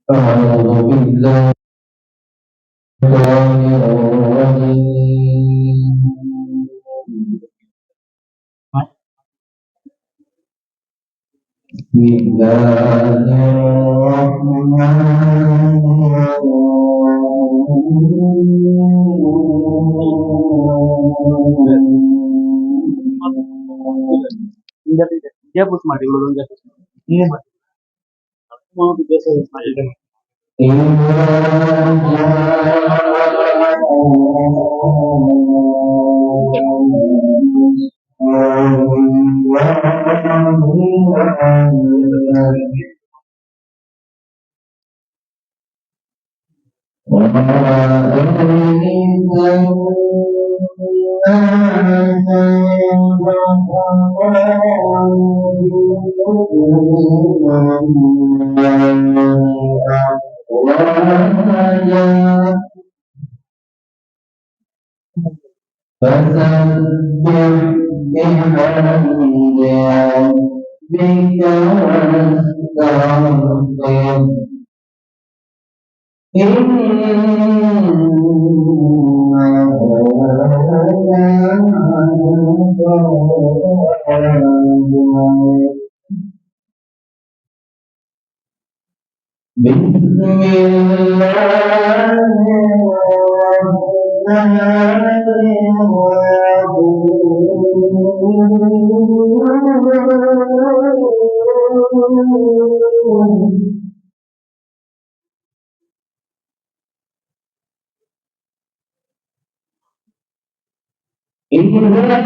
أعوذ بالله الرحمن الرحيم بسم الله الرحمن tidak dia pun mati belum jatuh ini mau biasa mati فسبح بحمد ربك واستغفره بسم الله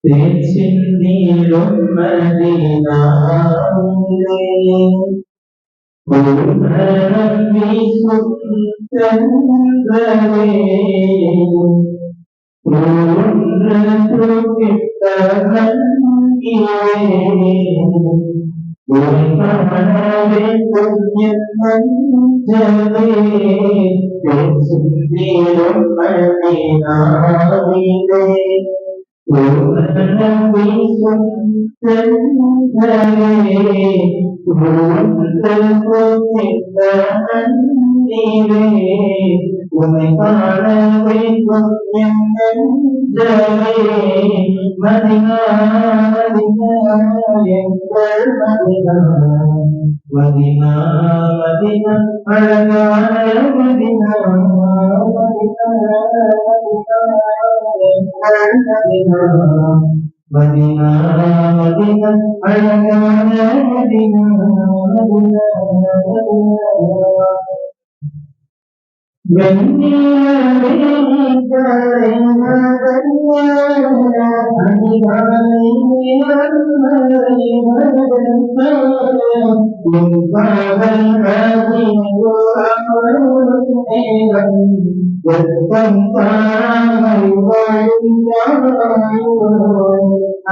தேசிந்திலும் மதினாவிலே பூரணம் சுத்தந்தரே பூர்ணத்து கிட்டமங்கிலே பூர்ணவே புண்ணியம் மஞ்சளே தேசிந்திலும் மதினாவிலே பூரணமே சுத்தந்தரே பூர்ணத்து கிட்டமங்கிலே உமை காண வேண்டும் நெஞ்சமே மதினா மதினா எங்கள் மதினா மதினா மதினா அழகான மதினா மதினா எங்கள் மதினா மதினா மதினா அழகான மதினா மதினா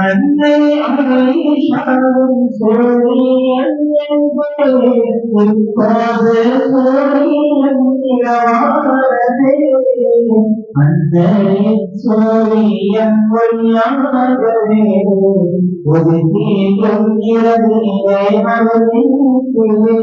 அன்னை ஆயிஷாவும் சோழியன் என்பது சோழியன் நிலவாரதே அன்னை சோழியன் வழியாகவே ஒரு தீண்டும் இரவிலே அவதிலே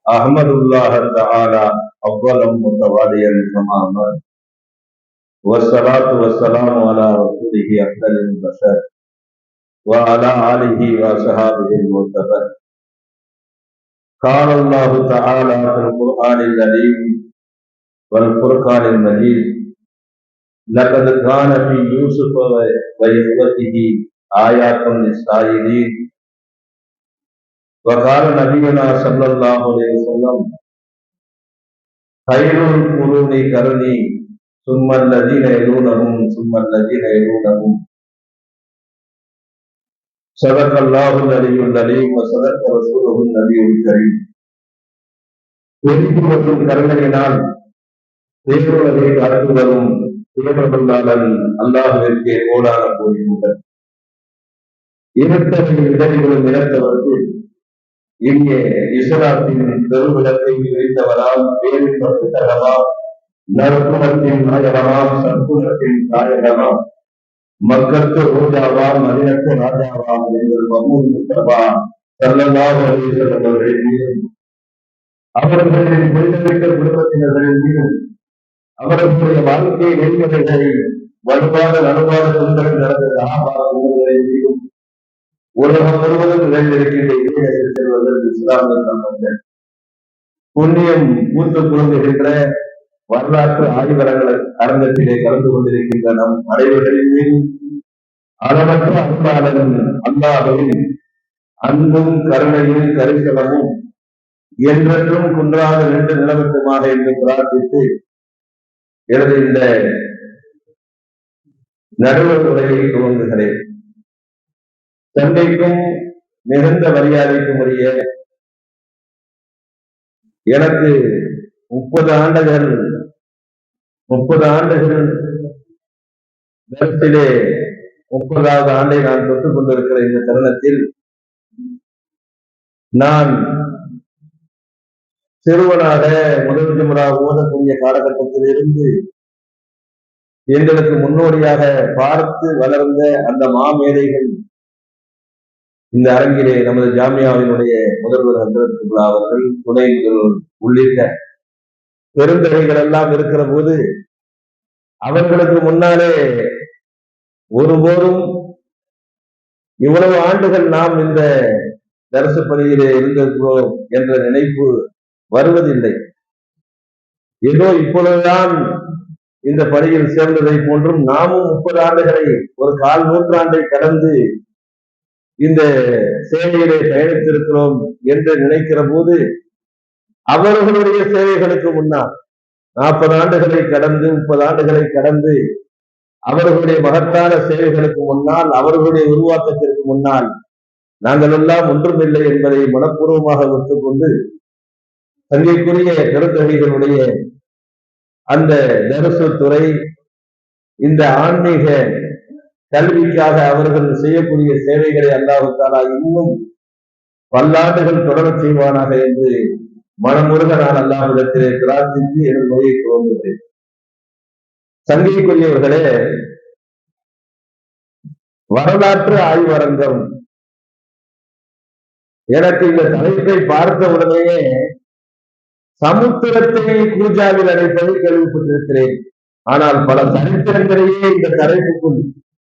अहमदुल्लाह ताला अव्वलन मुतवालियन तमामा वस्सलातु वस्सलामु अला रसूलिहि अफदलिल बशर व अला आलिहि व असहाबिहिल मुतबर क़ाल अल्लाहु तआला फिल क़ुरआनिल अज़ीम वल फ़ुरक़ानिल मजीद लक़द कान फ़ी यूसुफ़ व इख़्वतिही आयातुन लिस्साइलीन वक़ाल नबियुना सल्लल्लाहु अलैहि वसल्लम खैरुल क़ुरूनि क़रनी सुम्मल लज़ीना यलूनहुम सदक़ल्लाहुल अलियुल अलीम व सदक़ रसूलुहुन नबियुल करीम பெருகிவரும் கருணையினால் தேவதை காத்து வரும் தேவபல்லாளன் அல்லாஹ்விற்கே கோடான கோடி முதல் இரட்டை இடர்களும் இறந்தவருக்கு இங்கே இஸ்லாத்தின் பெருவிடத்தை விரித்தவரால் பேரின்ப புத்தகமாம் நற்குணத்தின் நாயகமாம் சற்குணத்தின் நாயகமாம் மக்களுக்கு ரோஜாவாம் மதினத்து ராஜாவாம் எங்கள் மமூல் முஸ்தபா ஸல்லல்லாஹு அலைஹி வஸல்லம் அவர்களின் மீதும் அவர்களின் புரிதமிக்க குடும்பத்தினர்களின் மீதும் அவர்களுடைய வாழ்க்கை நெறிமுறைகளை வலுவான நலுவான சொந்தங்கள் நடந்த சஹாபாக்களின் மீதும் உலகம் முழுவதும் நிறைந்திருக்கின்ற இளைஞர்கள் செல்வர்கள் இஸ்லாமிய சம்பந்தம் புண்ணியம் பூத்து குழந்தைகின்ற வரலாற்று ஆய்வரங்கள் அரங்கத்திலே கலந்து கொண்டிருக்கின்ற நம் அனைவர்களின் மீதும் அளவற்ற அன்பாளன் அல்லாஹ்வின் அன்பும் கருணையும் கரிசனமும் என்றென்றும் குன்றாத நின்று நிலவட்டுமாக என்று பிரார்த்தித்து எனது இந்த நடுவர் உரையை துவங்குகிறேன். தந்தைக்கும் மிகுந்த மரியாதைக்கும் உரிய எனக்கு 30 ஆண்டுகள் நேரத்திலே 30வது ஆண்டை நான் தொட்டுக் கொண்டிருக்கிற இந்த தருணத்தில் நான் சிறுவனாக முதல் ஜும்ரா ஓதக்கூடிய காலகட்டத்தில் இருந்து எங்களுக்கு முன்னோடியாக பார்த்து வளர்ந்த அந்த மாமேதைகள் இந்த அரங்கிலே நமது ஜாமியாவினுடைய முதல்வர் ஹஜ்ரத் அவர்கள், துணை முதல்வர் உள்ளிட்ட பெருந்தகைகள் எல்லாம் இருக்கிற போது அவர்களுக்கு முன்னாலே ஒருபோதும் இவ்வளவு ஆண்டுகள் நாம் இந்த தரிசு பணியிலே இருந்திருக்கிறோம் என்ற நினைப்பு வருவதில்லை. ஏதோ இப்பொழுதுதான் இந்த பணியில் சேர்ந்ததை போன்றும் நாமும் 30 ஆண்டுகளை, ஒரு 1/4 நூற்றாண்டை கடந்து இந்த சேவையிலே பயணித்திருக்கிறோம் என்று நினைக்கிற போது அவர்களுடைய சேவைகளுக்கு முன்னால் 40 ஆண்டுகளை கடந்து 30 ஆண்டுகளை கடந்து அவர்களுடைய மகத்தான சேவைகளுக்கு முன்னால், அவர்களுடைய உருவாக்கத்திற்கு முன்னால் நாங்கள் எல்லாம் ஒன்றுமில்லை என்பதை மனப்பூர்வமாக ஒத்துக்கொண்டு தங்கைக்குரிய பெருந்தகைகளுடைய அந்த தரிசு துறை, இந்த ஆன்மீக கல்விக்காக அவர்கள் செய்யக்கூடிய சேவைகளை அல்லாஹ் தஆலா இன்னும் பல்லாண்டுகள் தொடரச் செய்வானாக என்று மனமுருக நான் அல்லாஹ்விடத்திலே பிரார்த்தித்து எனது நோயை துவங்குகிறேன். சங்கைக்குரியவர்களே, வரலாற்று ஆய்வரங்கம், எனக்கு இந்த தலைப்பை பார்த்த உடனேயே சமுத்திரத்தை கூஜாவில் அடைப்பதை கேள்விப்பட்டிருக்கிறேன். ஆனால் பல சரித்திரங்களையே இந்த தலைப்புக்குள்,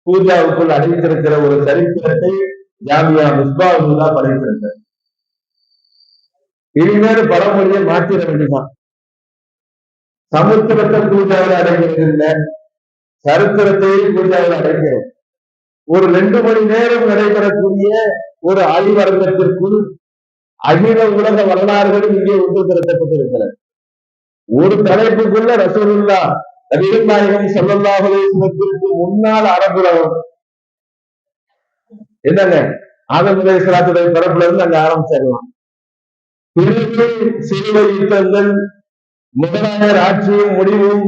கூஜாவுக்குள் அடைத்திருக்கிற ஒரு சரித்திரத்தை ஜாமியா மிஸ்பாஹுல்லா படைத்திருக்கிறார். இனிமேல் பழமொழியை மாற்றிட வேண்டியதான். சமுத்திரத்தை கூஜாவில் அடைகிறது இல்லை, சரித்திரத்தையே கூஜாவில் அடைக்கிறோம். ஒரு 2 மணி நேரம் நடைபெறக்கூடிய ஒரு ஆய்வரங்கத்திற்குள் அகில உலக வரலாறுகளும் இங்கே ஒன்று திரட்டப்பட்டிருக்கிறது. ஒரு தலைப்புக்குள்ள ரசூலுல்லாஹ் நபிகள் நாயகம் ஸல்லல்லாஹு அலைஹி வஸல்லம் முன்னால் அரபுலகம் என்னங்க, ஆதம் அலைஹிஸ்ஸலாத்துடைய பிறப்புல இருந்து அங்க ஆரம்பிச்சிடலாம். பிறகு சிலுவை யுத்தங்கள், முகலாயர் ஆட்சியும் முடிவும்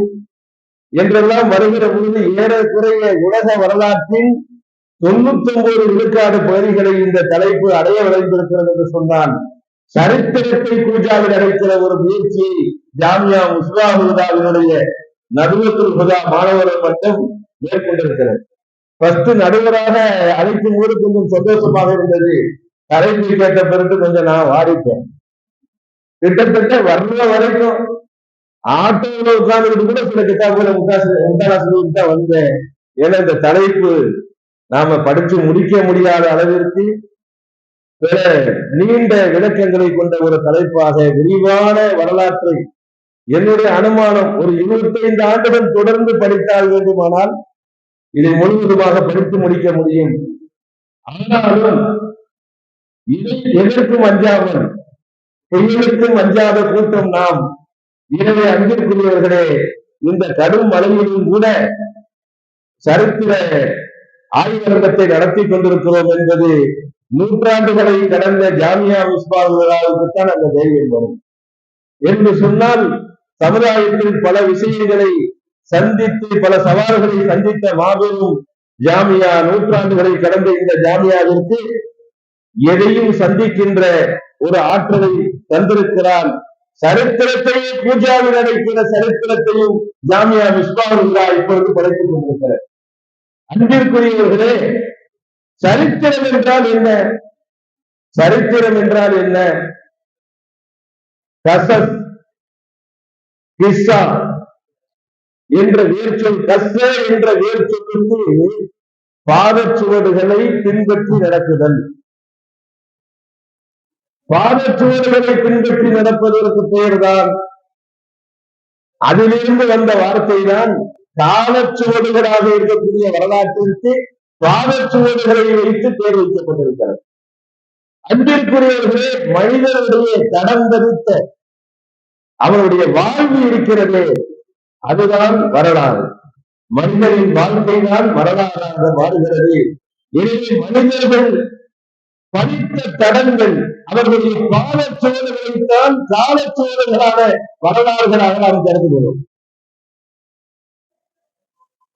என்றெல்லாம் வருகிற பொழுது ஏறக்குறைய உலக வரலாற்றின் 99 விழுக்காடு பகுதிகளை இந்த தலைப்பு அடைய விளைந்திருக்கிறது என்று சொன்னால், சரித்திரத்தை கூஜாவில் அடைக்கிற ஒரு முயற்சியை ஜாமியா மிஸ்பாஹுல்லாவினுடைய நடுவத்துல் ஹுதா மாணவர்கள் மட்டும் மேற்கொண்டிருக்கிறது. ஃபர்ஸ்ட் நடுவராக அழைக்கும் போது கொஞ்சம் சந்தோஷமாக இருந்தது. தலைப்பை கேட்ட பிறகு கொஞ்சம் நான் வாடிட்டேன். கிட்டத்தட்ட வர்ற வரைக்கும் ஆட்டோவில் உட்கார்ந்துட்டு கூட சில கிட்டாபுல சொல்லிட்டு தான் வந்தேன். ஏன்னா இந்த தலைப்பு நாம படிச்சு முடிக்க முடியாத அளவிற்கு பிற நீண்ட விளக்கங்களை கொண்ட ஒரு தலைப்பாக, விரிவான வரலாற்றை என்னுடைய அனுமானம் ஒரு 25 ஆண்டுகள் தொடர்ந்து படித்தால் வேண்டுமானால் இதை முழுவதுமாக படித்து முடிக்க முடியும். ஆனாலும் இதை எதற்கும் அஞ்சாமல், பெண்களுக்கும் அஞ்சாத கூட்டம் நாம். எனவே அன்பிற்குரியவர்களே, இந்த கடும் மழையிலும் கூட சரித்திர ஆய்வரங்கத்தை நடத்தி கொண்டிருக்கிறோம் என்பது நூற்றாண்டுகளை கடந்த ஜாமியா மிஸ்பாஹுல்லாவுக்குத்தான் அந்த தைரியம் வரும் என்று சொன்னால், சமுதாயத்தில் பல விஷயங்களை சந்தித்து பல சவால்களை சந்தித்த மாபெரும் ஜாமியா, நூற்றாண்டுகளை கடந்த இந்த ஜாமியாவிற்கு எதையும் சந்திக்கின்ற ஒரு ஆற்றலை தந்திருக்கிறார். சரித்திரத்தையே பூஜாவில் அடைக்கிற சரித்திரத்தையும் ஜாமியா மிஸ்பாஹுல்லா இப்பொழுது படைத்துக் கொண்டிருக்கிறார். அன்பிற்குரியவர்களே, சரித்திரம் என்றால் என்ன? சரித்திரம் என்றால் என்ன? கசஸ், கிஸ்ஸா என்ற வேர்ச்சொல், கஸ்ஸ என்ற வேர்ச்சொல்லுக்கு பாதச்சுவடுகளை பின்பற்றி நடக்குதல். பாதச்சுவடுகளை பின்பற்றி நடப்பதற்கு பெயர்தான், அதிலிருந்து வந்த வார்த்தை தான் காலச்சுவடுகளாக இருக்கக்கூடிய வரலாற்றிற்கு பாதச்சுவடுகளை வைத்து பெயர் வைக்கப்பட்டிருக்கிறது. அன்பிற்குரியவர்களே, மனிதனுடைய தடம் பதித்த அவருடைய வாழ்வு இருக்கிறதே, அதுதான் வரலாறு. மனிதனின் வாழ்க்கை தான் வரலாறாக மாறுகிறது. எனவே மனிதர்கள் பதித்த தடங்கள், அவர்களுடைய காலச்சோதனைகளைத்தான் காலச்சோதனைகளான வரலாறுகளாக நாம் கருதுகிறோம்.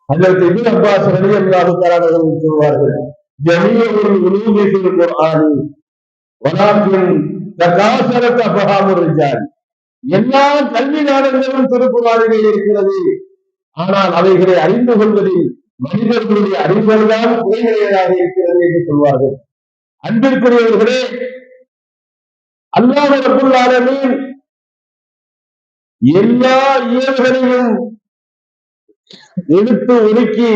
அதற்கு இப்னு அப்பாஸ் ரலியல்லாஹு தஆலா அவர்கள் சொல்வார்கள், ஜமீஉல் உலூமி ஃபில் குர்ஆனி வலாக்கின் தகாசரத் அஃஹாமுர் ரிஜால். எல்லா கல்வி ஞானங்களும் திருக்குர்ஆனிலே இருக்கிறது. ஆனால் அவைகளை அறிந்து கொள்வதில் மனிதர்களுடைய அறிவுதான் குறைநிலையாக இருக்கிறது என்று சொல்வார்கள். அன்பிற்குரியவர்களே, அல்லாஹ் ரப்பல் ஆலமீன் எல்லா இயல்களையும் எடுத்து ஒதுக்கி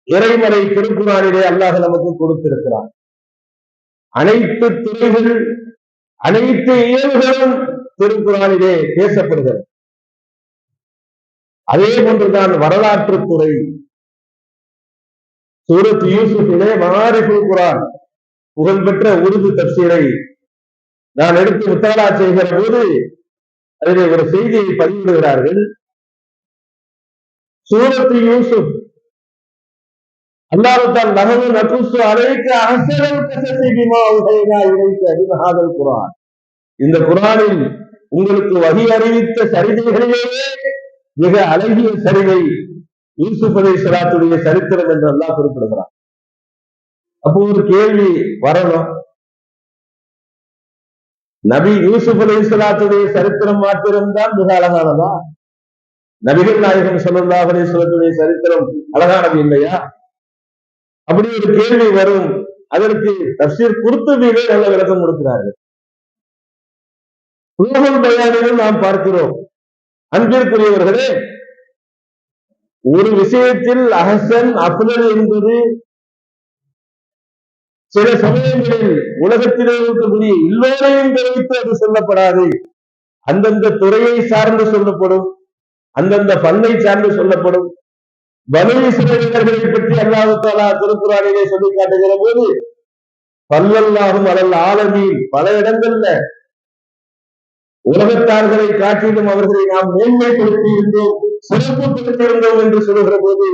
இறைமறை திருக்குர்ஆனிலே அல்லாஹ் நமக்கு கொடுத்திருக்கிறார். அனைத்து துறைகள், அனைத்து இயல்களும் திருக்குர்ஆனிலே பேசப்படுகிறது. அதே போன்றுதான் வரலாற்று துறை. சூரத் யூசுஃபிலே மஆரிஃபுல் குர்ஆன் புகழ்பெற்ற உருது தப்சீரை நான் எடுத்து முத்தாலா செய்கிற போது அதிலே ஒரு செய்தியை பதிவிடுகிறார்கள். சூரத் யூசுப் அல்லாஹ் தஆலா நஹனு நகுஸ்ஸு அலைக அஹ்ஸனல் கஸஸி பிமா உஹைனா இலைக மின் ஹாதல் குர்ஆன். இந்த குர்ஆனில் உங்களுக்கு வஹி அறிவித்த சரிதைகளிலேயே மிக அழகிய சரிதை யூசுப் அலைஹிஸ்ஸலாத்துடைய சரித்திரம் என்று அல்லாஹ் குறிப்பிடுகிறார். அப்போ ஒரு கேள்வி வரணும், நபி யூசுப் அலைஹிஸ்ஸலாத்துடைய சரித்திரம் மாத்திரம்தான் மிக அழகானதா? நபிகள் நாயகம் ஸல்லல்லாஹு அலைஹி வஸல்லத்துடைய சரித்திரம் அழகானது இல்லையா? அப்படி ஒரு கேள்வி வரும். அதற்கு தஃசீர் குர்துபியிலே நல்ல விளக்கம் கொடுக்கிறார்கள். ரூஹுல் பயானிலும் நாம் பார்க்கிறோம். அன்பிற்குரியவர்களே, ஒரு விஷயத்தில் அஹ்ஸன் அஃதல் என்பது சில சமயங்களில் உலகத்திலே இருக்கக்கூடிய எல்லோரையும் தெரிவித்து அது சொல்லப்படாது. அந்தந்த துறையை சார்ந்து சொல்லப்படும், அந்தந்த பல்லை சார்ந்து சொல்லப்படும். பனு இஸ்ரவேலர்களை பற்றி அல்லாஹ் தஆலா திருக்குர்ஆனிலே சொல்லி காட்டுகிற போது ஸல்லல்லாஹு அலல் ஆலமீன் பல இடங்கள்ல உலகத்தார்களை காட்டிலும் அவர்களை நாம் மேன்மைப்படுத்தி இருந்தோம், சிறப்புப்படுத்தி இருந்தோம் என்று சொல்லுகிற போது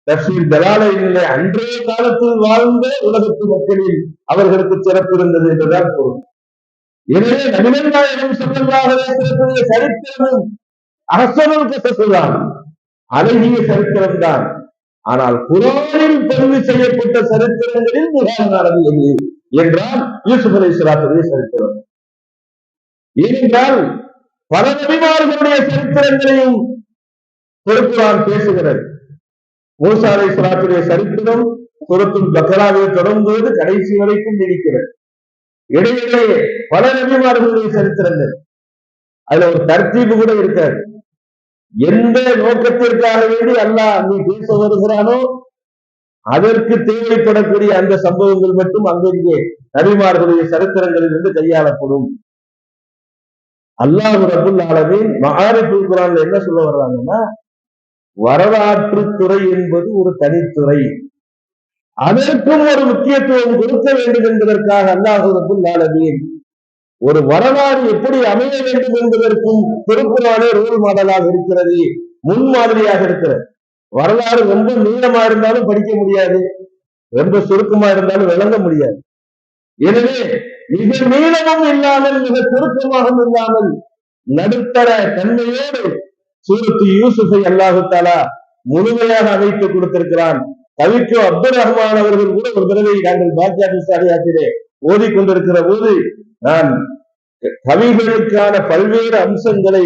தஃசீர் ஜலாலையிலே அன்றைய காலத்தில் வாழ்ந்த உலகத்து மக்களில் அவர்களுக்கு சிறப்பு இருந்தது என்றுதான் பொருள். எனவே நபிகள் நாயகம் ஸல்லல்லாஹு அலைஹி வஸல்லம் சரித்திரமும் அஹ்ஸனுல் கஸஸ் தான், அழகிய சரித்திரம் தான். ஆனால் குர்ஆனில் பதிவு செய்யப்பட்ட சரித்திரங்களில் மிக அழகானது எது என்றால் யூசுப் அலைஹிஸ்ஸலாத்துடைய சரித்திரம். ஏனென்றால் பல நபிமார்களுடைய சரித்திரங்களையும் திருக்குர்ஆன் பேசுகிறது. மூசா அலைஹிஸ்ஸலாத்துடைய சரித்திரம் சூரத்துல் பக்ராவில் தொடங்குவது கடைசி வரைக்கும் நீடிக்கிறது. இடையிடையே பல நபிமார்களுடைய சரித்திரங்கள், அதுல ஒரு தர்த்தீபு கூட இருக்காது. எந்த நோக்கத்திற்காக வேண்டி அல்லாஹ் நீ பேச வருகிறானோ அதற்கு தேவைப்படக்கூடிய அந்த சம்பவங்கள் மட்டும் அங்கங்கே நபிமார்களுடைய சரித்திரங்களில் இருந்து கையாளப்படும். அல்லாஹ் ரப்பல் ஆலமீன் மஆரிஃபுல் குர்ஆன்ல என்ன சொல்ல வர்றாங்கன்னா, வரலாற்று துறை என்பது ஒரு தனித்துறை, அதற்கும் ஒரு முக்கியத்துவம் கொடுக்க வேண்டும் என்பதற்காக அல்லாஹ் ரப்பல் ஆலமீன் ஒரு வரலாறு எப்படி அமைய வேண்டும் என்பதற்கும் திருக்குர்ஆனே ரோல் மாடலாக இருக்கிறது, முன்மாதிரியாக இருக்கிறது. வரலாறு ரொம்ப நீளமா இருந்தாலும் படிக்க முடியாது, ரொம்ப சுருக்கமா இருந்தாலும் விளங்க முடியாது. எனவே மிக நீளமும் இல்லாமல் மிக சுருக்கமாகவும் இல்லாமல் நடுத்தர தன்மையோடு சூரத்து யூசுஃபை அல்லாஹ் தஆலா முழுமையாக அமைத்து கொடுத்திருக்கிறான். கவிக்கு அப்துல் ரஹ்மான் அவர்கள் கூட ஒரு தடவை நாங்கள் பாக்கியாத்து சாரியாத்திலே ஓதிக்கொண்டிருக்கிற போது நான் கவிகளுக்கான பல்வேறு அம்சங்களை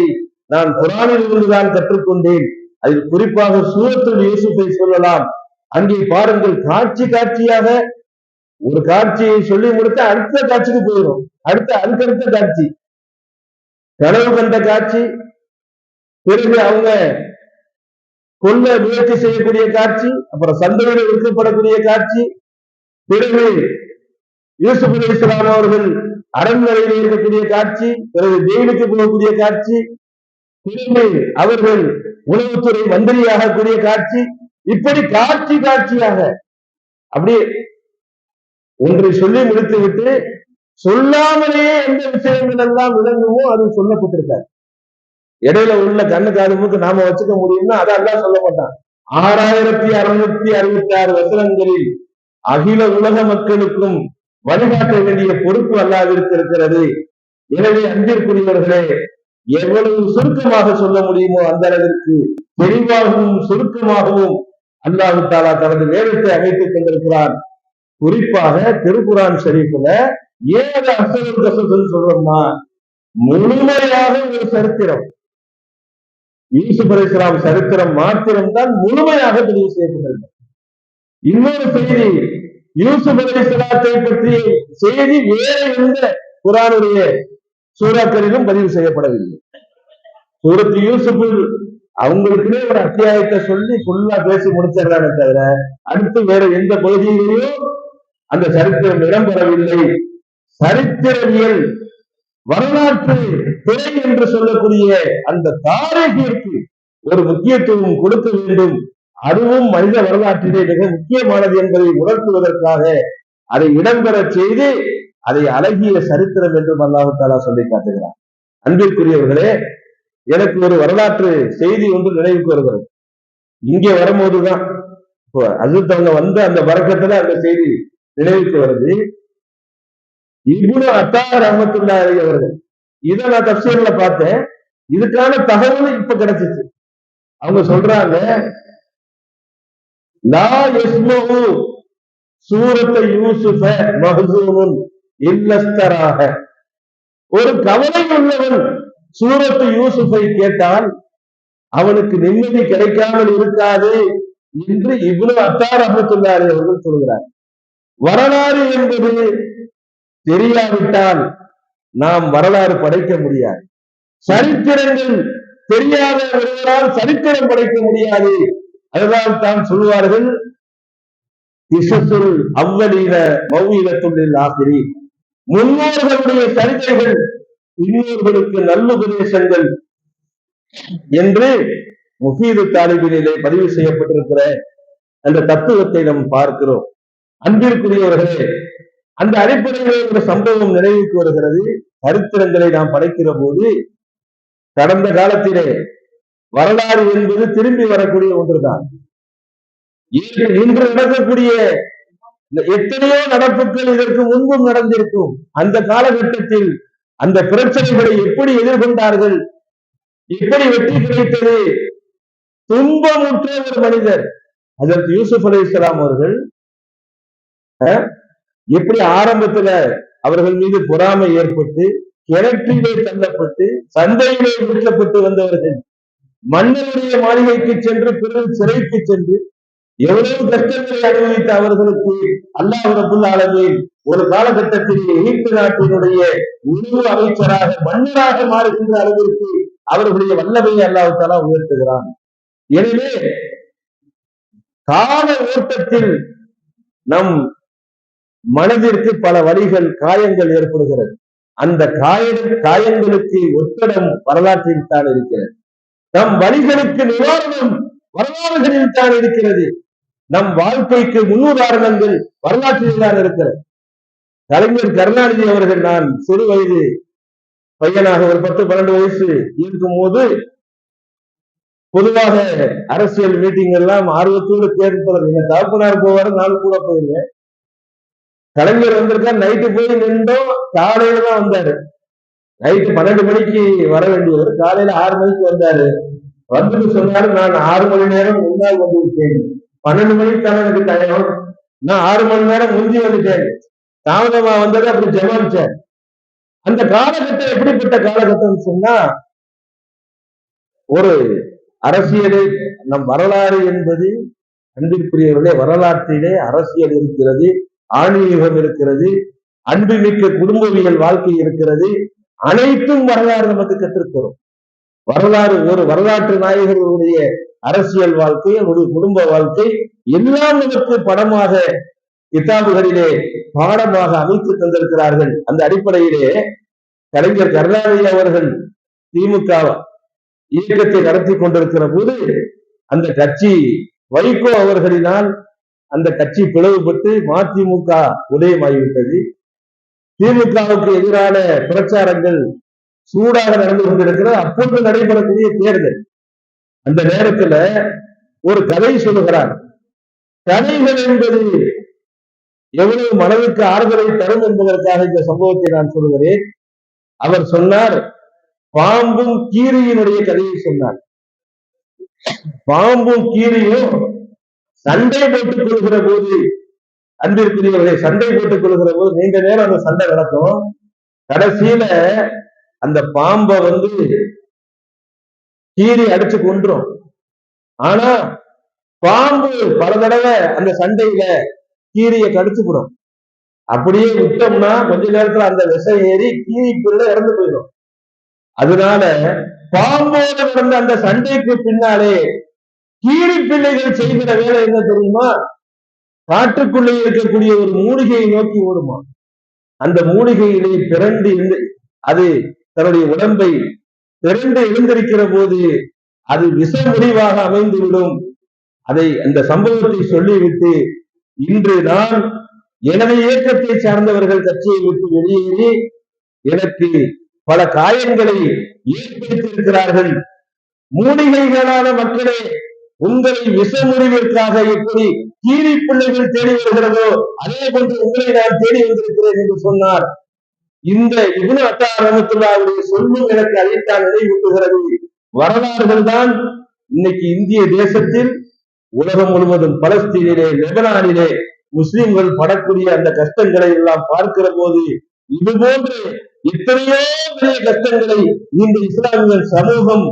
நான் குர்ஆனில் இருந்துதான் கற்றுக்கொண்டேன். அதில் குறிப்பாக சூரத்துல் யூசுஃபை சொல்லலாம். அங்கே பாருங்கள், காட்சி காட்சியாக ஒரு காட்சியை சொல்லி முடித்த அடுத்த காட்சிக்கு போயிடும். அதுக்கடுத்த காட்சி கனவு கண்ட காட்சி, பிறகு அவங்க கொல்ல முயற்சி செய்யக்கூடிய காட்சி, அப்புறம் சந்தையில் விற்கப்படக்கூடிய காட்சி, பிறகு யூசுப் அலைஹிஸ்ஸலாம் அவர்கள் அரண்மனையில் இருக்கக்கூடிய காட்சி, பிறகு ஜெயிலுக்கு போகக்கூடிய காட்சி, பிறகு அவர்கள் உளவுத்துறை மந்திரியாகக்கூடிய காட்சி, இப்படி காட்சி காட்சியாக அப்படியே ஒன்றை சொல்லி முடித்து விட்டு சொல்லாமலேயே எந்த விஷயங்கள் எல்லாம் விளங்குமோ அது சொல்லப்பட்டிருக்காரு. இடையில உள்ள கண்ணு காது மூக்கு நாம வச்சுக்க முடியும்னா அதெல்லாம் சொல்ல மாட்டான். 6666 வசனங்களில் அகில உலக மக்களுக்கும் வழிகாட்ட வேண்டிய பொறுப்பு அல்லாஹ்விற்கு இருக்கிறது. எனவே அன்பிற்குரியவர்களே, எவ்வளவு சுருக்கமாக சொல்ல முடியுமோ அந்த அளவிற்கு தெளிவாகவும் சுருக்கமாகவும் அல்லாஹ் தஆலா தனது வேதத்தை அமைத்துக் கொண்டிருக்கிறான். குறிப்பாக திருக்குர்ஆன் ஷரீஃப்ல 7 அஸ்ஸலுல் கஸஸ்ன்னு சொல்றோம்னா முழுமையாக ஒரு சரித்திரம், யூசுப் அலைஹிஸ்ஸலாம் சரித்திரம் மாத்திரம்தான் முழுமையாக பதிவு செய்யப்பட்டிருக்கிறது. இன்னொரு செய்தி, யூசுப் அலைஹிஸ்ஸலாத்தை பற்றிய செய்தி வேற எந்த குர்ஆனுடைய சூறாக்களிலும் பதிவு செய்யப்படவில்லை. சூரத் யூசுப் அவங்களுக்குன்னே ஒரு அத்தியாயத்தை சொல்லி ஃபுல்லா பேசி முடிச்சிடறானே தவிர அடுத்து வேற எந்த பகுதியிலையும் அந்த சரித்திரம் இடம்பெறவில்லை. சரித்திரவியல் வரலாற்று துறை என்று சொல்லக்கூடிய அந்த தாரீகிற்கு ஒரு முக்கியத்துவம் கொடுக்க வேண்டும். அதுவும் மனித வரலாற்றிலே மிக முக்கியமானது என்பதை உணர்த்துவதற்காக அதை இடம்பெற செய்து அதை அழகிய சரித்திரம் என்றும் அல்லாஹ் தஆலா சொல்லி காட்டுகிறார். அன்பிற்குரியவர்களே, எனக்கு ஒரு வரலாற்று செய்தி ஒன்று நினைவுக்கு வருகிறது. இங்கே வரும்போதுதான் இப்போ அஜித் வந்த அந்த வரக்கத்துல அந்த செய்தி நினைவுக்கு வருது. இப்னு அத்தா ரஹ்மத்துல்லாஹி அலைஹி அவர்கள், இதை நான் தஃசீர்ல பார்த்தேன், இதுக்கான தகவல் இப்ப கிடைச்சிச்சு. அவங்க சொல்றாங்க, லா யஸ்மஉ சூரத்த யூசுஃப மஹ்சூனுன் இல்லஸ்தராஹ. ஒரு கவலை உள்ளவன் சூரத்து யூசுஃபை கேட்டால் அவனுக்கு நிம்மதி கிடைக்காமல் இருக்காது என்று இப்னு அத்தா ரஹ்மத்துல்லாஹி அலைஹி அவர்கள் சொல்கிறார். வரலாறு என்பது தெரியாவிட்டால் நாம் வரலாறு படைக்க முடியாது. சரித்திரங்கள் தெரியாத ஒருவரால் சரித்திரம் படைக்க முடியாது. அதனால் தான் சொல்வார்கள், இஸ்ஸுல் அவ்வலீன மௌஇலத்துல் ஆகிரீன். முன்னோர்களுடைய சரிதைகள் இன்னொருவர்களுக்கு நல்லுபதேசங்கள் என்று முஃபீது தாலிபினிலே பதிவு செய்யப்பட்டிருக்கிற அந்த தத்துவத்தை நாம் பார்க்கிறோம். அன்பிற்குரியவர்களே, அந்த அடிப்படையிலே ஒரு சம்பவம் நினைவுக்கு வருகிறது. சரித்திரங்களை நாம் படைக்கிற போது கடந்த காலத்திலே வரலாறு என்பது திரும்பி வரக்கூடிய ஒன்றுதான். இன்று நடக்கக்கூடிய எத்தனையோ நடப்புகள் இதற்கு முன்பும் நடந்திருக்கும். அந்த காலகட்டத்தில் அந்த பிரச்சனைகளை எப்படி எதிர்கொண்டார்கள், எப்படி வெற்றி கிடைத்தது, துன்பமுற்ற ஒரு மனிதர் அதற்கு யூசுப் அலைஹிஸ்ஸலாம் அவர்கள் எப்படி ஆரம்பத்துல அவர்கள் மீது பொறாமை ஏற்பட்டு கிணற்றிலே தள்ளப்பட்டு சந்தையிலே விற்கப்பட்டு வந்தவர்கள் மன்னருடைய மாளிகைக்கு சென்று பிறகு சிறைக்கு சென்று எவ்வளவு கஷ்டங்களை அனுபவித்த அவர்களுக்கு அல்லாஹ் ரப்பல் ஆலமீன் ஒரு காலகட்டத்தில் எகிப்து நாட்டினுடைய உணவு அமைச்சராக மன்னராக மாறுகின்ற அளவிற்கு அவர்களுடைய வல்லமையை அல்லாஹ் தஆலா உயர்த்துகிறான். எனவே கால ஓட்டத்தில் நம் மனதிற்கு பல வழிகள் காயங்கள் ஏற்படுகிறது. அந்த காயங்களுக்கு ஒத்தடம் வரலாற்றில் தான் இருக்கிறது. நம் வழிகளுக்கு நிவாரணம் வரலாறுகளில் தான் இருக்கிறது. நம் வாழ்க்கைக்கு முன்னுதாரணங்கள் வரலாற்றில் தான் இருக்கிறது. கலைஞர் கருணாநிதி அவர்கள், நான் சிறு வயது பையனாக ஒரு 10-12 வயசு இருக்கும் போது பொதுவாக அரசியல் மீட்டிங் எல்லாம் ஆர்வத்தோடு கேட்பதற்கு எங்க தகப்பனார் போவாரு, நானும் கூட போயிருந்தேன். கலைஞர் வந்திருக்கார், நைட்டு போய் நின்றோம், காலையில தான் வந்தாரு. நைட்டு 12 மணிக்கு வர வேண்டியவர் காலையில 6 மணிக்கு வந்தாரு. வந்துட்டு சொன்னாரு, நான் 6 மணி நேரம் முன்னால் வந்து விட்டேன், 12 மணிக்கு தானே எனக்கு டைம், நான் 6 மணி நேரம் முந்தி வந்துட்டேன், தாமதமா வந்தது அப்படி ஜமானிச்சேன். அந்த காலகட்டம் எப்படிப்பட்ட காலகட்டம் சொன்னா, ஒரு அரசியலை நம் வரலாறு என்பது அன்பிற்குரியவர்களே, வரலாற்றிலே அரசியல் இருக்கிறது, ஆன்மீகம் இருக்கிறது, அன்புமிக்க குடும்பவியல் வாழ்க்கை இருக்கிறது. அனைத்தும் வரலாறு நமக்கு கற்றுத்தரும். வரலாறு, ஒரு வரலாற்று நாயகர்களுடைய அரசியல் வாழ்க்கை, ஒரு குடும்ப வாழ்க்கை எல்லாம் நமக்கு படமாக கிதாபுகளிலே பாடமாக அமைத்து தந்திருக்கிறார்கள். அந்த அடிப்படையிலே கலைஞர் கருணாநிதி அவர்கள் திமுக இயக்கத்தை நடத்தி கொண்டிருக்கிற போது அந்த கட்சி வைகோ அவர்களினால் அந்த கட்சி பிளவுபட்டு மதிமுக உதயமாகிவிட்டது. திமுகவுக்கு எதிரான பிரச்சாரங்கள் சூடாக நடந்து கொண்டிருக்கிறது. அப்பொழுது நடைபெறக்கூடிய தேர்தல். அந்த நேரத்துல ஒரு கதை சொல்லுகிறார். கதைகள் என்பது எவ்வளவு மனதுக்கு ஆறுதலை தரும் என்பதற்காக இந்த சம்பவத்தை நான் சொல்கிறேன். அவர் சொன்னார், பாம்பும் கீரியினுடைய கதையை சொன்னார். பாம்பும் கீரியும் சண்டை போட்டுக் கொள்கிற போது, அன்பிற்குரியவர்களை, சண்டை போட்டுக் கொள்கிற போது நீண்ட நேரம் அந்த சண்டை நடக்கும். கடைசியில அந்த பாம்பை கீரி அடிச்சு கொன்றும். ஆனா பாம்பு பல தடவை அந்த சண்டையில கீரிய கடிச்சுவிடும். அப்படியே விட்டோம்னா கொஞ்ச நேரத்துல அந்த விஷம் ஏறி கீரி பிள்ளை இறந்து போயிடும். அதனால பாம்போடு நடந்த அந்த சண்டைக்கு பின்னாலே கீரி பிள்ளைகள் செய்கிற வேலை என்ன தெரியுமா? காட்டுக்குள்ளே இருக்கக்கூடிய ஒரு மூலிகையை நோக்கி ஓடுமா. அந்த மூலிகையிலே பிறண்டு அது தன்னுடைய உடம்பை பிறண்டு எழுந்திருக்கிற போது அது விஷ முடிவாக அமைந்துவிடும். அதை அந்த சம்பவத்தை சொல்லிவிட்டு, இன்று நான் எனது இயக்கத்தை சார்ந்தவர்கள் கட்சியை விட்டு வெளியேறி எனக்கு பல காயங்களை ஏற்படுத்தியிருக்கிறார்கள். மூலிகைகளான மக்களே, உங்களை விஷ முடிவிற்காக எப்படி கீரி பிள்ளைகள் தேடி வருகிறதோ அதே போன்று உங்களை நான் தேடி வந்திருக்கிறேன் என்று சொன்னார். இந்த இப்னு அத்தா ரஹ்மத்துல்லாஹி சொல்லும் எனக்கு அதைத்தான் நினைவூட்டுகிறது. வரலாறுகள் தான் இன்னைக்கு இந்திய தேசத்தில், உலகம் முழுவதும், பலஸ்தீனிலே, லெபனானிலே முஸ்லிம்கள் படக்கூடிய அந்த கஷ்டங்களை எல்லாம் பார்க்கிற போது இது போன்று எத்தனையோ பெரிய கஷ்டங்களை இந்த இஸ்லாமிய சமூகம்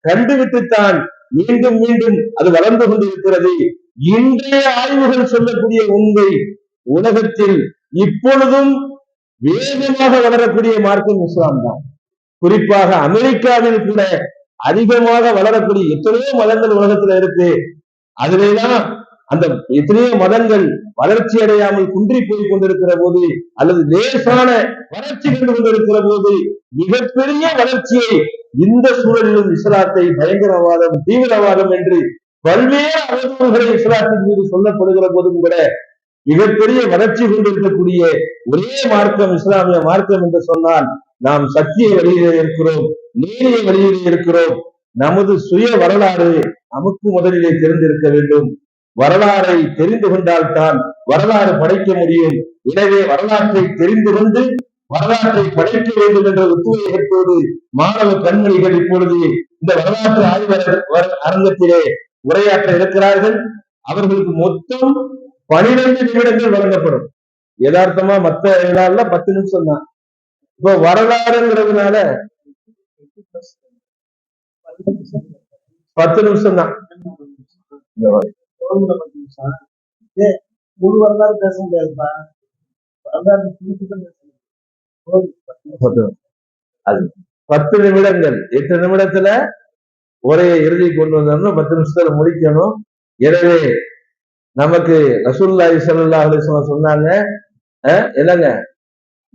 கண்டுவிட்டுத்தான் மீண்டும் மீண்டும் அது வளர்ந்து கொண்டிருக்கிறது. இன்றைய ஆய்வுகள் சொல்லக்கூடிய உண்மை, உலகத்தில் இப்பொழுதும் வேகமாக வளரக்கூடிய மார்க்கம் இஸ்லாம் தான். குறிப்பாக அமெரிக்காவில் கூட அதிகமாக வளரக்கூடிய எத்தனையோ மதங்கள் உலகத்துல இருக்கு. அதுலதான் அந்த எத்தனையோ மதங்கள் வளர்ச்சி அடையாமல் குன்றி போய் கொண்டிருக்கிற போது, அல்லது லேசான வளர்ச்சி கண்டு கொண்டிருக்கிற போது, மிகப்பெரிய வளர்ச்சியை இந்த சூழலிலும் இஸ்லாத்தை பயங்கரவாதம், தீவிரவாதம் என்று பல்வேறு அவதூறுகளை இஸ்லாத்தின் மீது சொல்லப்படுகிற போதும் கூட மிகப்பெரிய வளர்ச்சி கொண்டிருக்கக்கூடிய ஒரே மார்க்கம் இஸ்லாமிய மார்க்கம் என்று சொன்னால் நாம் சத்திய வழியிலே இருக்கிறோம், நீதிய வழியிலே இருக்கிறோம். நமது சுய வரலாறு நமக்கு முதலிலே தெரிந்திருக்க வேண்டும். வரலாறை தெரிந்து கொண்டால்தான் வரலாறு படைக்க முடியும். எனவே வரலாற்றை தெரிந்து கொண்டு வரலாற்றை படைக்க வேண்டும் என்ற உத்வேகத்தோடு மாணவ கண்மணிகள் இப்பொழுது இந்த வரலாற்று ஆய்வு அரங்கத்திலே உரையாற்ற இருக்கிறார்கள். அவர்களுக்கு மொத்தம் 12 நிமிடங்கள் வழங்கப்படும். யதார்த்தமா மற்ற விழால 10 நிமிஷம் தான். இப்போ வரலாறுங்கிறதுனால 10 நிமிஷம் தான். முழு வரலாறு பேச முடியாதுப்பா. அது 10 நிமிடங்கள். 8 நிமிடத்துல உரையை இறுதி கொண்டு வந்தோம்னா 10 நிமிஷத்துல முடிக்கணும். எனவே நமக்கு ரசூலுல்லாஹி ஸல்லல்லாஹு அலைஹி வஸல்லம் சொன்னாங்க, என்னங்க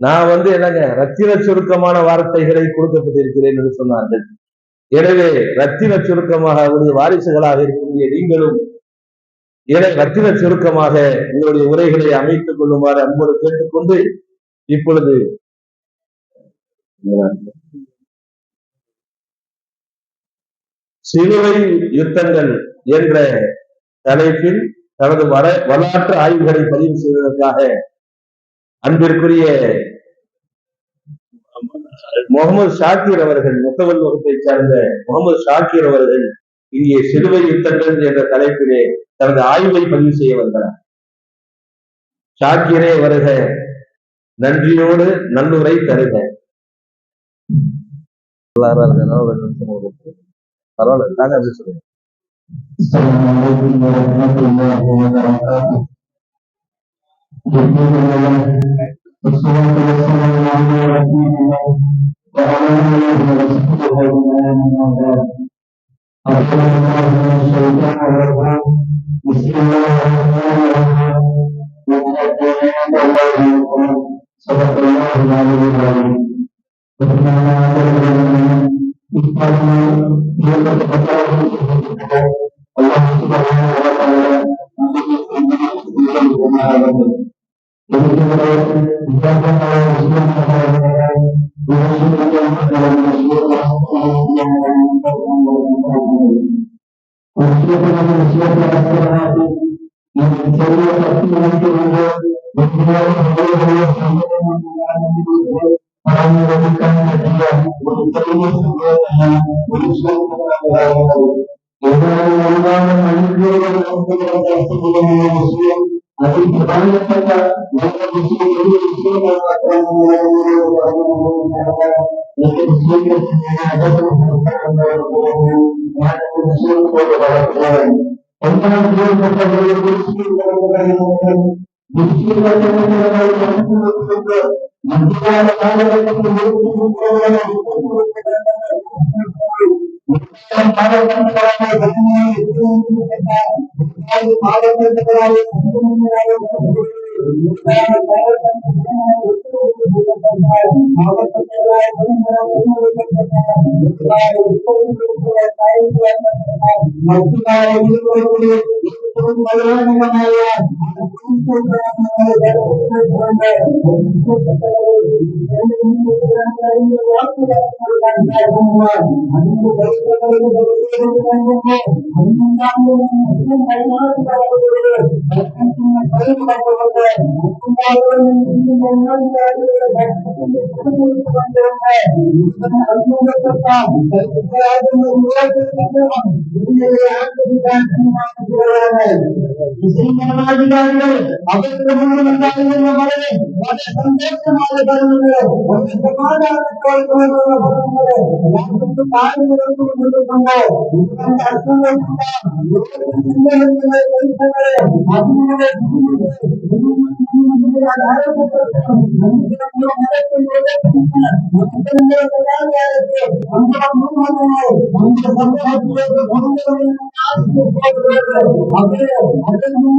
நான் என்னங்க ரத்தின சுருக்கமான வார்த்தைகளை கொடுக்கப்பட்டிருக்கிறேன் என்று சொன்னார்கள். எனவே ரத்தின சுருக்கமாக அவருடைய வாரிசுகளாக இருக்கக்கூடிய நீங்களும் ரத்தின சுருக்கமாக உங்களுடைய உரைகளை அமைத்துக் கொள்ளுமாறு அன்போடு கேட்டுக்கொண்டு, இப்பொழுது சிலுவை யுத்தங்கள் என்ற தலைப்பில் தனது வரலாற்று ஆய்வுகளை பதிவு செய்வதற்காக அன்பிற்குரிய முகமது ஷாக்கீர் அவர்கள், முத்தவல் வகுப்பை சார்ந்த முகமது ஷாக்கீர் அவர்கள் இங்கே சிலுவை யுத்தங்கள் என்ற தலைப்பிலே தனது ஆய்வை பதிவு செய்ய வந்தார். ஷாக்கீரே வருக, நன்றியோடு நல்லுரை தருக. பரவாயில்ல, நாங்க அப்படி சொல்லுங்க. Allah അതിൽ പ്രധാനപ്പെട്ട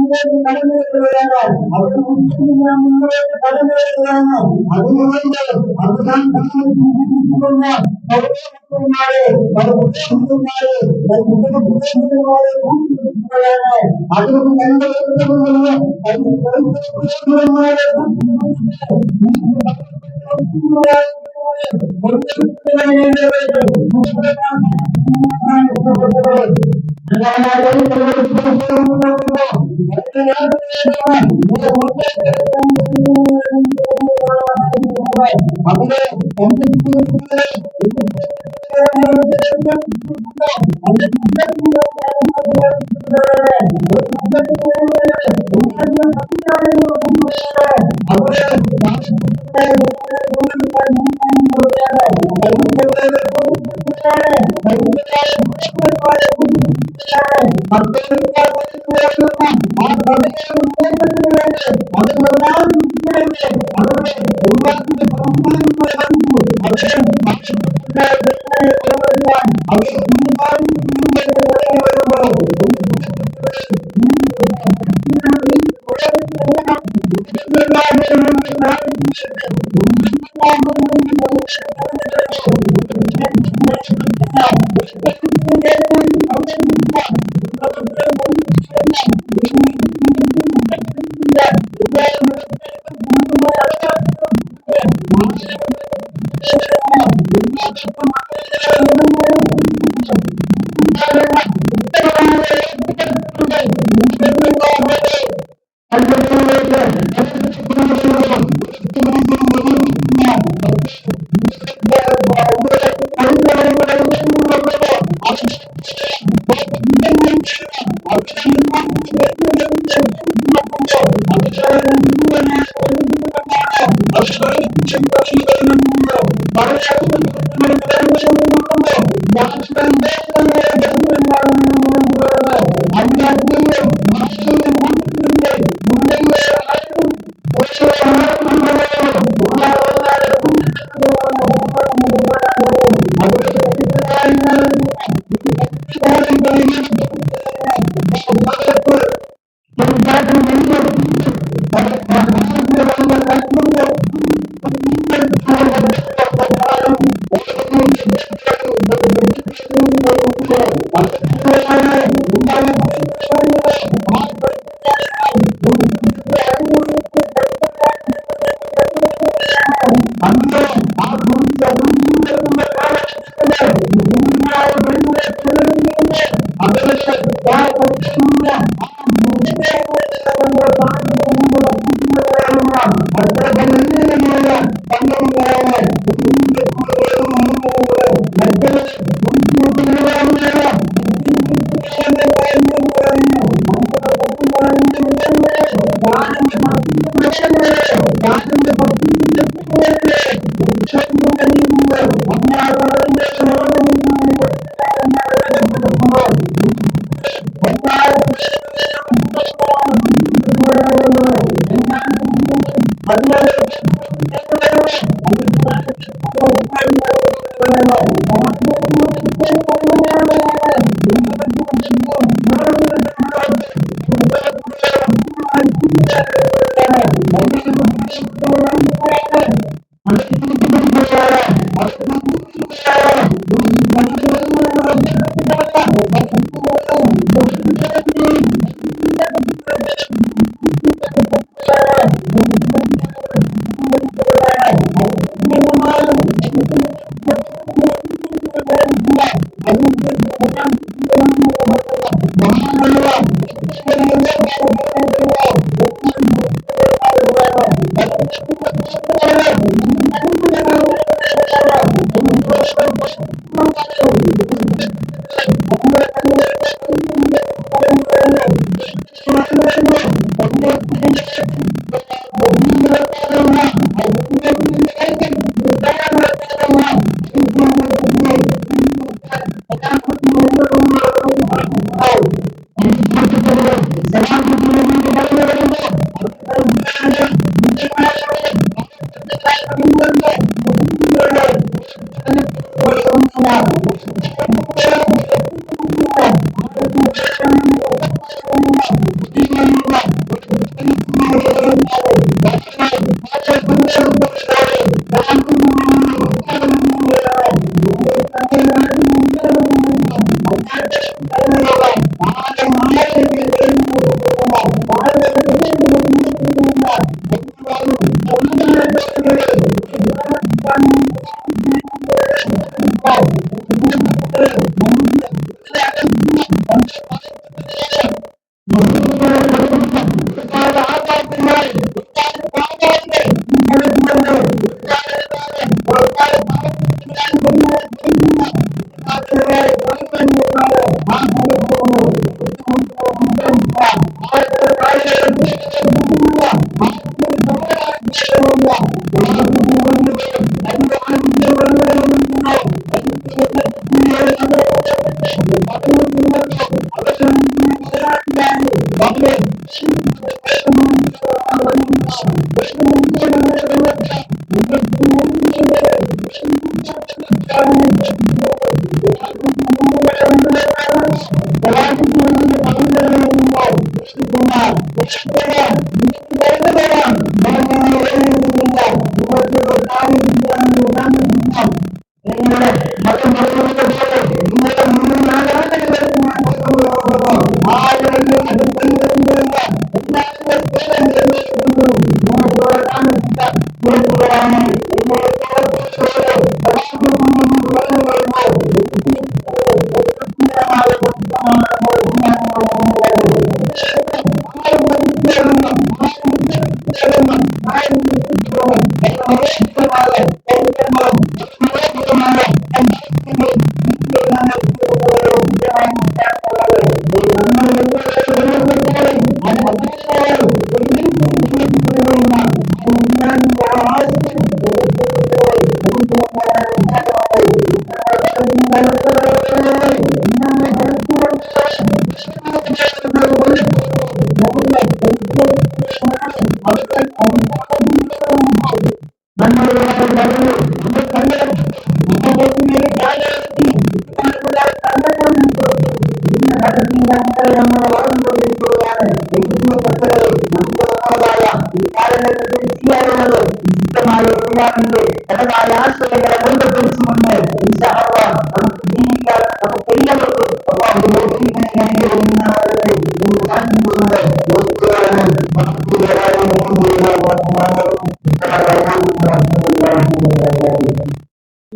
മുസ്ലിംകാരികൾ അവർക്ക് മുന്നിലുണ്ടാകുന്ന വളരെ സന്തോഷമായ പറഞ്ഞത്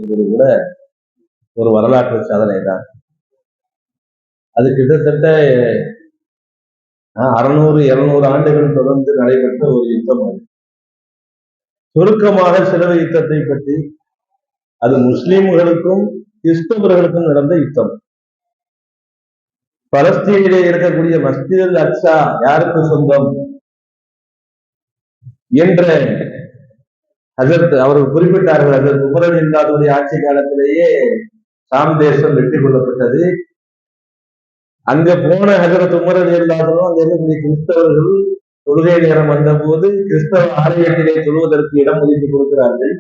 என்பது கூட ஒரு வரலாற்று சாதனை தான். அது கிட்டத்தட்ட 600-200 ஆண்டுகள் தொடர்ந்து நடைபெற்ற ஒரு யுத்தம். அது சுருக்கமாக சிலுவை யுத்தத்தை பற்றி, அது முஸ்லிம்களுக்கும் கிறிஸ்தவர்களுக்கும் நடந்த யுத்தம். பலஸ்தீனிலே இருக்கக்கூடிய மஸ்ஜித் அக்ஸா யாருக்கு சொந்தம் என்ற ஹஜரத் அவர்கள் குறிப்பிட்டார்கள். ஹஜரத் உமர் ரலியல்லாஹு ஆட்சி காலத்திலேயே சாம் தேசம் வெற்றி கொள்ளப்பட்டது. அங்க போன ஹஜரத் உமர் ரலியல்லாஹு அங்க இருக்கக்கூடிய கிறிஸ்தவர்கள் தொழுகை நேரம் வந்த போது கிறிஸ்தவ ஆலயத்திலே தொழுவதற்கு இடம் ஒதுக்கி கொடுக்கிறார்கள்.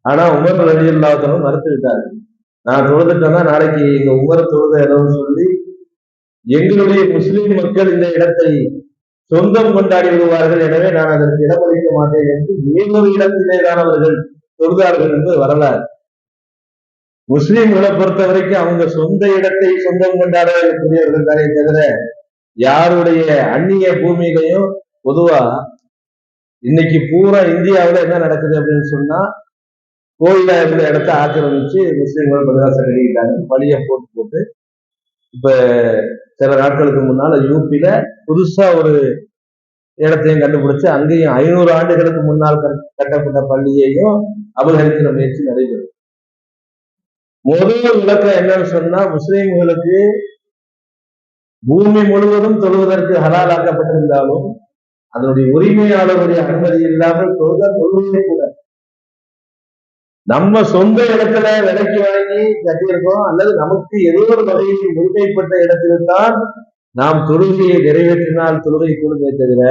ஆனா உமர் ரலியல்லாஹு மறுத்து விட்டார்கள். நான் தொழுதுட்டேன்னா நாளைக்கு எங்க உமர் தொழுத இடம்னு சொல்லி எங்களுடைய முஸ்லிம் மக்கள் இந்த இடத்தை சொந்தம் கொண்டாடி விடுவார்கள், எனவே நான் அதற்கு இடமளிக்க மாட்டேன் என்று வேறொரு இடத்திலே தான் அவர்கள் தொழுதார்கள் என்று வரலாறு. முஸ்லிம்களை பொறுத்த வரைக்கும் அவங்க சொந்த இடத்தை சொந்தம் கொண்டாடக்கூடியவர்கள் தானே தவிர யாருடைய அந்நிய பூமியிலையும். பொதுவா இன்னைக்கு பூரா இந்தியாவில என்ன நடக்குது அப்படின்னு சொன்னா, கோயில இருந்த இடத்த ஆக்கிரமிச்சு முஸ்லிம்கள் பிரகாசம் கட்டிக்கிட்டாங்க, பழிய போட்டு. இப்ப சில நாட்களுக்கு முன்னால யூபியில புதுசா ஒரு இடத்தையும் கண்டுபிடிச்சு அங்கேயும் 500 ஆண்டுகளுக்கு முன்னால் கட்டப்பட்ட பள்ளியையும் அபகரிக்கிற முயற்சி நடைபெறும். முதல் விளக்கம் என்னன்னு சொன்னா, முஸ்லிம்களுக்கு பூமி முழுவதும் தொழுவதற்கு ஹலாலாக்கப்பட்டிருந்தாலும் அதனுடைய உரிமையாளருடைய அனுமதி இல்லாமல் தொழுவதே கூட நம்ம சொந்த இடத்துல விலைக்கு வாங்கி கட்டியிருக்கோம், அல்லது நமக்கு ஏதோ ஒரு வகையில் உரிமைப்பட்ட இடத்தில்தான் நாம் தொழுகையை நிறைவேற்றினால் தொழுகை கூடுமே தவிர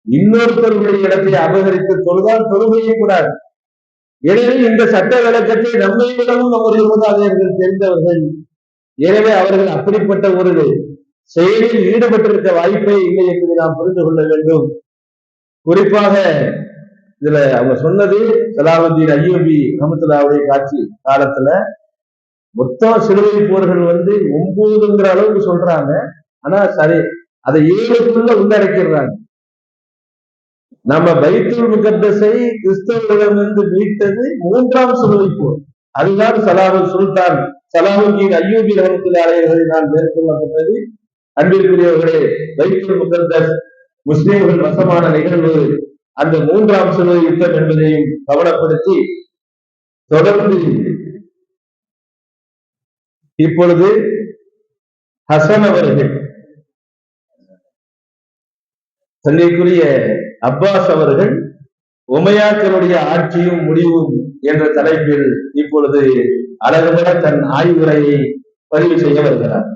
இன்னொருத்தருடைய இடத்தை அபகரித்து தொழுதால் தொழுகையே கூடாது. எனவே இந்த சட்ட விளக்கத்தை நம்மை விடவும் நம்முடைய மூதாதையர்கள் தெரிந்தவர்கள். எனவே அவர்கள் அப்படிப்பட்ட ஒரு செயலில் ஈடுபட்டிருக்க வாய்ப்பே இல்லை என்பதை நாம் புரிந்து கொள்ள வேண்டும். குறிப்பாக இதுல அவங்க சொன்னது சலாஹுத்தீன் அய்யூபி ரஹ்மத்துல்லாஹி காட்சி காலத்துல மொத்தம் சிலுவை போர்கள் 9ங்கிற அளவுக்கு சொல்றாங்க. ஆனா சரி, அதை 7க்குள்ள உள்ளடக்கிறாங்க. நம்ம பைத்துல் முகத்தஸை கிறிஸ்தவர்களிடமிருந்து மீட்டது 3ஆம் சிலுவை போர். அதுதான் சுல்தான் சலாஹுத்தீன் அய்யூபி ரஹ்மத்துல்லாஹி அலைஹினால் மேற்கொள்ளப்பட்டது. அன்பிற்குரியவர்களே, பைத்துல் முகத்தஸ் முஸ்லிம்கள் வசமான நிகழ்வு அந்த 3ஆம் சிலுவை யுத்தம் என்பதையும் கவனப்படுத்தி தொடர்ந்து இப்பொழுது ஹசன் அவர்கள் தன்னைக்குரிய அப்பாஸ் அவர்கள் உமையாக்களுடைய ஆட்சியும் முடிவும் என்ற தலைப்பில் இப்பொழுது அழகுபட தன் ஆய்வுரையை பதிவு செய்ய வருகிறார்.